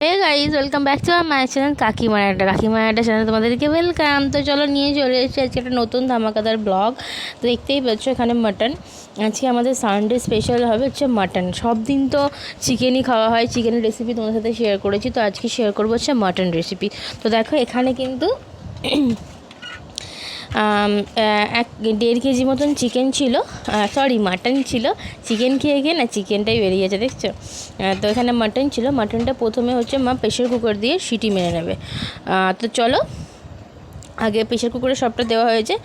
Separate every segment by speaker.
Speaker 1: Hey guys, welcome back to my channel কাকিমার একটা channel তোমাদেরকে ওয়েলকাম। তো চলো নিয়ে চলে এসেছি আজকে একটা নতুন ধামাকাদার ব্লগ। তো দেখতেই পাচ্ছ এখানে মাটন। আজকে আমাদের সানডে স্পেশাল হবে হচ্ছে মাটন। সব দিন তো চিকেনই খাওয়া হয়, চিকেনের রেসিপি তোমাদের সাথে শেয়ার করেছি। তো আজকে শেয়ার করবো হচ্ছে মাটন রেসিপি। তো দেখো এখানে কিন্তু 1.5 কেজি মতন চিকেন ছিল, সরি মাটন ছিল। চিকেন খেয়ে গিয়ে না চিকেনটাই বেরিয়েছে, দেখছো। তো এখানে মাটন ছিল। মাটনটা প্রথমে হচ্ছে মা প্রেশার কুকার দিয়ে সিটি মেরে নেবে। তো চলো, আগে প্রেশার কুকারে সবটা দেওয়া হয়েছে,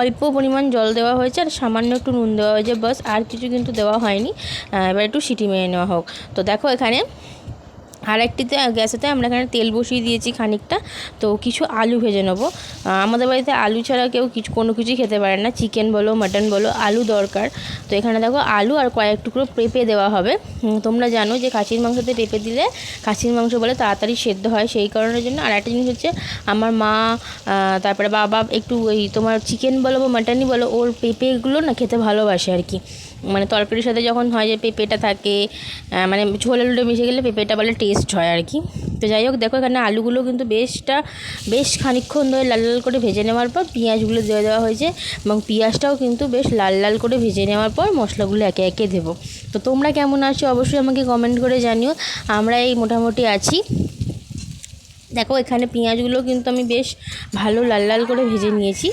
Speaker 1: অল্প পরিমাণ জল দেওয়া হয়েছে আর সামান্য একটু নুন দেওয়া হয়েছে, বাস। আর কিছু কিন্তু দেওয়া হয়নি। এবার একটু সিটি মেরে নেওয়া হোক। তো দেখো এখানে আর একটিতে গ্যাসেতে আমরা এখানে তেল বসিয়ে দিয়েছি খানিকটা। তো কিছু আলু ভেজে নেবো। আমাদের বাড়িতে আলু ছাড়া কেউ কোনো কিছুই খেতে পারে না, চিকেন বলো মাটন বলো, আলু দরকার। তো এখানে দেখো আলু আর কয়েক টুকরো পেঁপে দেওয়া হবে। তোমরা জানো যে খাসির মাংসতে পেঁপে দিলে খাসির মাংস বলে তাড়াতাড়ি সেদ্ধ হয়, সেই কারণের জন্য। আর একটা জিনিস হচ্ছে আমার মা, তারপরে বাবা একটু ওই তোমার চিকেন বলো বা মাটনই বলো, ওর পেঁপেগুলো না খেতে ভালোবাসে আর কি। মানে তরকারির সাথে যখন হয় যে পেঁপেটা থাকে, মানে ঝোল আলুটা মিশে গেলে পেঁপেটা বলে টেস্ট হয় আর কি। তো যাই হোক, দেখো এখানে আলুগুলো কিন্তু বেশ খানিকক্ষণ ধরে লাল লাল করে ভেজে নেওয়ার পর পেঁয়াজগুলো দিয়ে দেওয়া হয়েছে, এবং পেঁয়াজটাও কিন্তু বেশ লাল লাল করে ভেজে নেওয়ার পর মশলাগুলো একে একে দেবো। তো তোমরা কেমন আছো অবশ্যই আমাকে কমেন্ট করে জানিও। আমরা এই মোটামুটি আছি। দেখো এখানে পেঁয়াজগুলো কিন্তু আমি বেশ ভালো লাল লাল করে ভেজে নিয়েছি।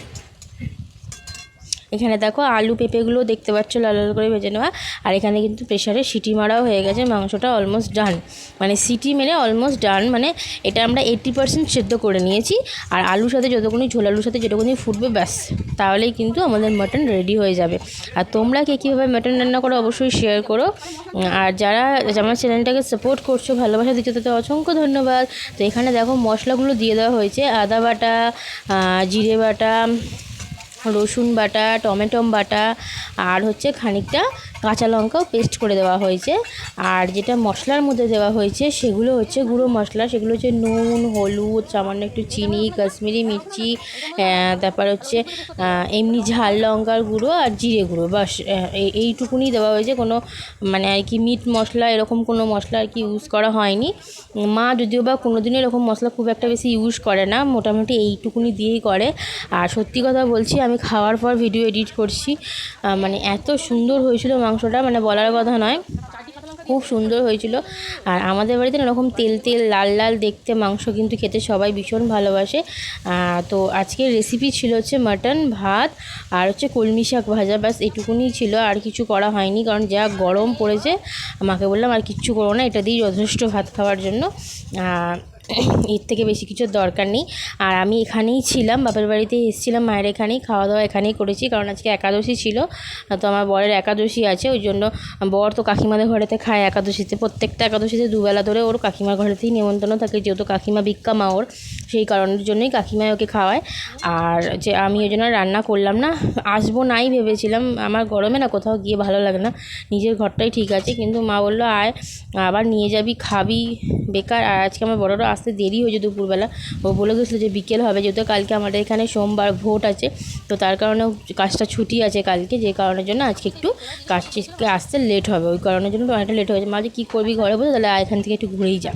Speaker 1: এখানে দেখো আলু পেঁপেগুলো দেখতে পাচ্ছ লাল লাল করে ভেজে নেওয়া। আর এখানে কিন্তু প্রেশারে সিটি মারাও হয়ে গেছে, মাংসটা অলমোস্ট ডান। মানে সিটি মেরে অলমোস্ট ডান, মানে এটা আমরা 80% সেদ্ধ করে নিয়েছি। আর আলুর সাথে যতক্ষণই ঝোল আলুর সাথে যতক্ষণই ফুটবে ব্যাস, তাহলেই কিন্তু আমাদের মাটন রেডি হয়ে যাবে। আর তোমরা কীভাবে মাটন রান্না করো অবশ্যই শেয়ার করো। আর যারা আমার চ্যানেলটাকে সাপোর্ট করছো, ভালোবাসা দিচ্ছ, তাতে অসংখ্য ধন্যবাদ। তো এখানে দেখো মশলাগুলো দিয়ে দেওয়া হয়েছে, আদা বাটা, জিরে বাটা, রসুন বাটা, টমেটো বাটা, আর হচ্ছে খানিকটা কাঁচা লঙ্কাও পেস্ট করে দেওয়া হয়েছে। আর যেটা মশলার মধ্যে দেওয়া হয়েছে সেগুলো হচ্ছে গুঁড়ো মশলা। সেগুলো হচ্ছে নুন, হলুদ, সামান্য একটু চিনি, কাশ্মীরি মির্চি, তারপর হচ্ছে এমনি ঝাল লঙ্কার গুঁড়ো আর জিরে গুঁড়ো, বাস। এইটুকুনি দেওয়া হয়েছে। কোনো মানে আর কি মিট মশলা এরকম কোনো মশলা আর কি ইউজ করা হয়নি। মা যদিও বা কোনো দিনও এরকম মশলা খুব একটা বেশি ইউজ করে না, মোটামুটি এইটুকুনি দিয়েই করে। আর সত্যি কথা বলছি, আমি খাওয়ার পর ভিডিও এডিট করছি, মানে এত সুন্দর হয়েছিল মাংসটা, মানে বলার কথা নয়, খুব সুন্দর হয়েছিল। আর আমাদের বাড়িতে এরকম তেল তেল লাল লাল দেখতে মাংস কিন্তু খেতে সবাই ভীষণ ভালোবাসে। তো আজকের রেসিপি ছিল হচ্ছে মাটন, ভাত আর হচ্ছে কলমি শাক ভাজা, ব্যাস এটুকুনি ছিল। আর কিছু করা হয়নি, কারণ যা গরম পড়েছে আমাকে বললাম আর কিচ্ছু করো না, এটা দিয়েই যথেষ্ট ভাত খাওয়ার জন্য। এর থেকে বেশি কিছুর দরকার নেই। আর আমি এখানেই ছিলাম, বাপের বাড়িতে এসেছিলাম, মায়ের এখানেই খাওয়া দাওয়া এখানেই করেছি, কারণ আজকে একাদশী ছিল। তো আমার বরের একাদশী আছে, ওই জন্য বর তো কাকিমাদের ঘরেতে খায় একাদশীতে, প্রত্যেকটা একাদশীতে দুবেলা ধরে ওর কাকিমার ঘরেতেই নেমন্তন্ন থাকে, যেহেতু কাকিমা ভিক্ষা মা ওর, সেই কারণের জন্যই কাকিমায় ওকে খাওয়ায়। আর যে আমি ওই জন্য রান্না করলাম না, আসবো নাই ভেবেছিলাম। আমার গরমে না কোথাও গিয়ে ভালো লাগে না, নিজের ঘরটাই ঠিক আছে। কিন্তু মা বললো আয়, আবার নিয়ে যাবি, খাবি, বেকার। আর আজকে আমার বড়রা আসতে দেরি হয়েছে দুপুরবেলা, ও বলে গেছিলো যে বিকেল হবে, যেহেতু কালকে আমাদের এখানে সোমবার ভোট আছে, তো তার কারণে কাজটা ছুটি আছে কালকে, যে কারণের জন্য আজকে একটু কাজকে আসতে লেট হবে, ওই কারণের জন্য অনেকটা লেট হয়েছে। মাঝে কী করবি ঘরে বসে, তাহলে এখান থেকে একটু ঘুরেই যা।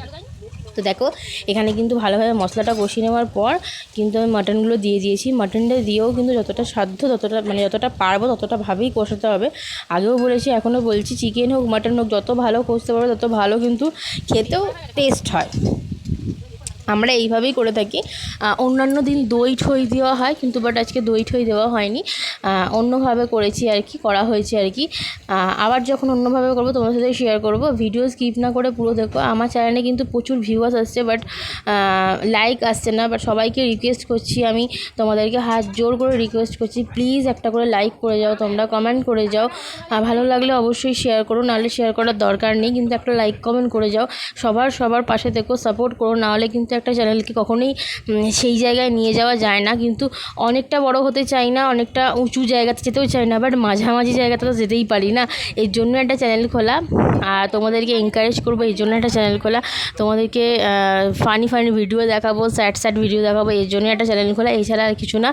Speaker 1: তো দেখো এখানে কিন্তু ভালোভাবে মশলাটা কষিয়ে নেওয়ার পর কিন্তু আমি মাটনগুলো দিয়ে দিয়েছি। মাটনটা দিয়েও কিন্তু যতটা সাধ্য ততটা, মানে যতটা পারবো ততটা ভাবেই কষাতে হবে। আগেও বলেছি এখনও বলছি, চিকেন হোক মাটন হোক, যত ভালো কষতে পারবে তত ভালো কিন্তু খেতেও টেস্ট হয়। আমরা এইভাবেই করে থাকি। অন্যান্য দিন দই ঠই দেওয়া হয়, কিন্তু বাট আজকে দই ঠই দেওয়া হয়নি, অন্যভাবে করেছি আর কি, করা হয়েছে আর কি। আবার যখন অন্যভাবে করবো তোমার সাথে শেয়ার করবো, ভিডিও স্কিপ না করে পুরো দেখো। আমার চ্যানেলে কিন্তু প্রচুর ভিউয়ার্স আসছে, বাট লাইক আসছে না। বাট সবাইকে রিকোয়েস্ট করছি, আমি তোমাদেরকে হাত জোর করে রিকোয়েস্ট করছি, প্লিজ একটা করে লাইক করে যাও, তোমরা কমেন্ট করে যাও। ভালো লাগলে অবশ্যই শেয়ার করো, নাহলে শেয়ার করার দরকার নেই, কিন্তু একটা লাইক কমেন্ট করে যাও। সবার পাশে দেখো, সাপোর্ট করো, নাহলে কিন্তু একটা চ্যানেলকে কখনোই সেই জায়গায় নিয়ে যাওয়া যায় না, কিন্তু অনেকটা বড় হতে চাই না, অনেকটা উঁচু জায়গাতে যেতেও চাই না, বাট মাঝামাঝি জায়গাতে তো যেতেই পারি না। এর জন্য একটা চ্যানেল খোলা, আর তোমাদেরকে এনকারেজ করবো এই জন্য একটা চ্যানেল খোলা, তোমাদেরকে ফানি ভিডিও দেখাবো, স্যাড ভিডিও দেখাবো, এর জন্য একটা চ্যানেল খোলা, এছাড়া আর কিছু না।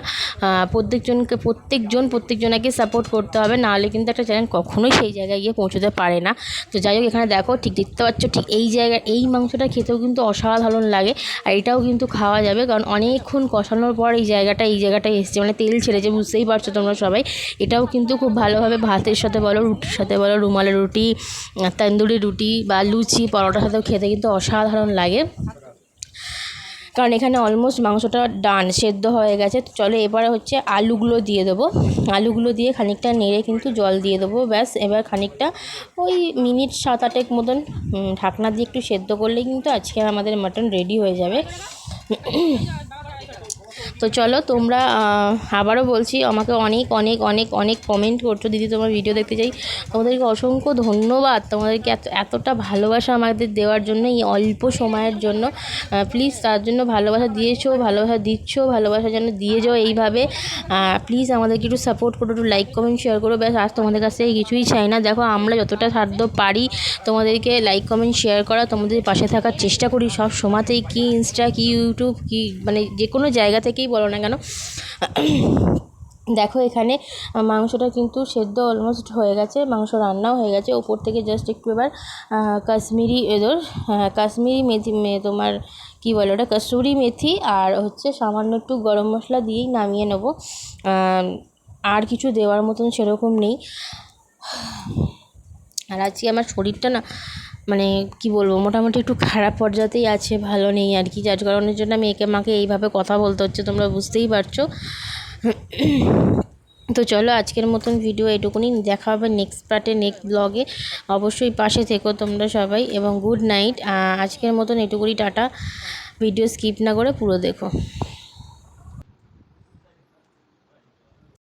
Speaker 1: প্রত্যেকজনকে সাপোর্ট করতে হবে, নাহলে কিন্তু একটা চ্যানেল কখনোই সেই জায়গায় গিয়ে পৌঁছতে পারে না। তো যাই হোক, এখানে দেখো ঠিক দেখতে পাচ্ছ, ঠিক এই জায়গায় এই মাংসটা খেতেও কিন্তু অসাধারণ লাগে, আর এটাও কিন্তু খাওয়া যাবে, কারণ অনেকক্ষণ কষানোর পর এই জায়গাটায় এসছে, মানে তেল ছেড়েছে, বুঝতেই পারছো তোমরা সবাই। এটাও কিন্তু খুব ভালোভাবে ভাতের সাথে বলো, রুটির সাথে বলো, রুমালের রুটি, তন্দুরি রুটি বা লুচি, পরোটার সাথেও খেতে কিন্তু অসাধারণ লাগে। কারণ এখানে অলমোস্ট মাংসটা ডান, সেদ্ধ হয়ে গেছে। তো চলো এবারে হচ্ছে আলুগুলো দিয়ে দেবো, আলুগুলো দিয়ে খানিকটা নেড়ে কিন্তু জল দিয়ে দেবো, ব্যাস। এবার খানিকটা ওই মিনিট 7-8 মতন ঢাকনা দিয়ে একটু সেদ্ধ করলেই কিন্তু আজকে আমাদের মাটন রেডি হয়ে যাবে। তো চলো, তোমরা আবারও বলছি, আমাকে অনেক অনেক অনেক অনেক কমেন্ট করছো, দিদি তোমার ভিডিও দেখতে চাই। তোমাদেরকে অসংখ্য ধন্যবাদ, তোমাদেরকে এতটা ভালোবাসা আমাদের দেওয়ার জন্য, এই অল্প সময়ের জন্য। প্লিজ তার জন্য ভালোবাসা দিয়েছো, ভালোবাসা দিচ্ছ, ভালোবাসা যেন দিয়ে যাও এইভাবে। প্লিজ আমাদেরকে একটু সাপোর্ট করো, একটু লাইক কমেন্ট শেয়ার করো, ব্যাস। আর তোমাদের কাছ থেকে কিছুই চাই না। দেখো, আমরা যতটা সাধ্য পারি তোমাদেরকে লাইক কমেন্ট শেয়ার করা, তোমাদের পাশে থাকার চেষ্টা করি সব সময়তেই, কি ইনস্টা, কি ইউটিউব, কি মানে যে কোনো জায়গা থেকেই বলো না কেন। দেখো, এখানে মাংসটা কিন্তু সেদ্ধ অলমোস্ট হয়ে গেছে, মাংস রান্নাও হয়ে গেছে। ওপর থেকে জাস্ট একটু এবার কাশ্মীরি মেথি, তোমার কি বলো ওটা, কসুরি মেথি, আর হচ্ছে সামান্য একটু গরম মশলা দিয়েই নামিয়ে নেবো। আর কিছু দেওয়ার মতন সেরকম নেই। আর আজকে আমার শরীরটা না, মানে কি বলবো, মোটামুটি একটু খারাপ পর্যায়েই আছে, ভালো নেই আর কি, যার কারণের জন্য আমি মাকে এইভাবে কথা বলতে হচ্ছে, তোমরা বুঝতেই পারছো। তো চলো, আজকের মতন ভিডিও এটুকুনি, দেখা হবে নেক্সট পার্টে, নেক্সট ব্লগে। অবশ্যই পাশে থেকো তোমরা সবাই, এবং গুড নাইট। আজকের মতন এটুকুনি, টাটা। ভিডিও স্কিপ না করে পুরো দেখো।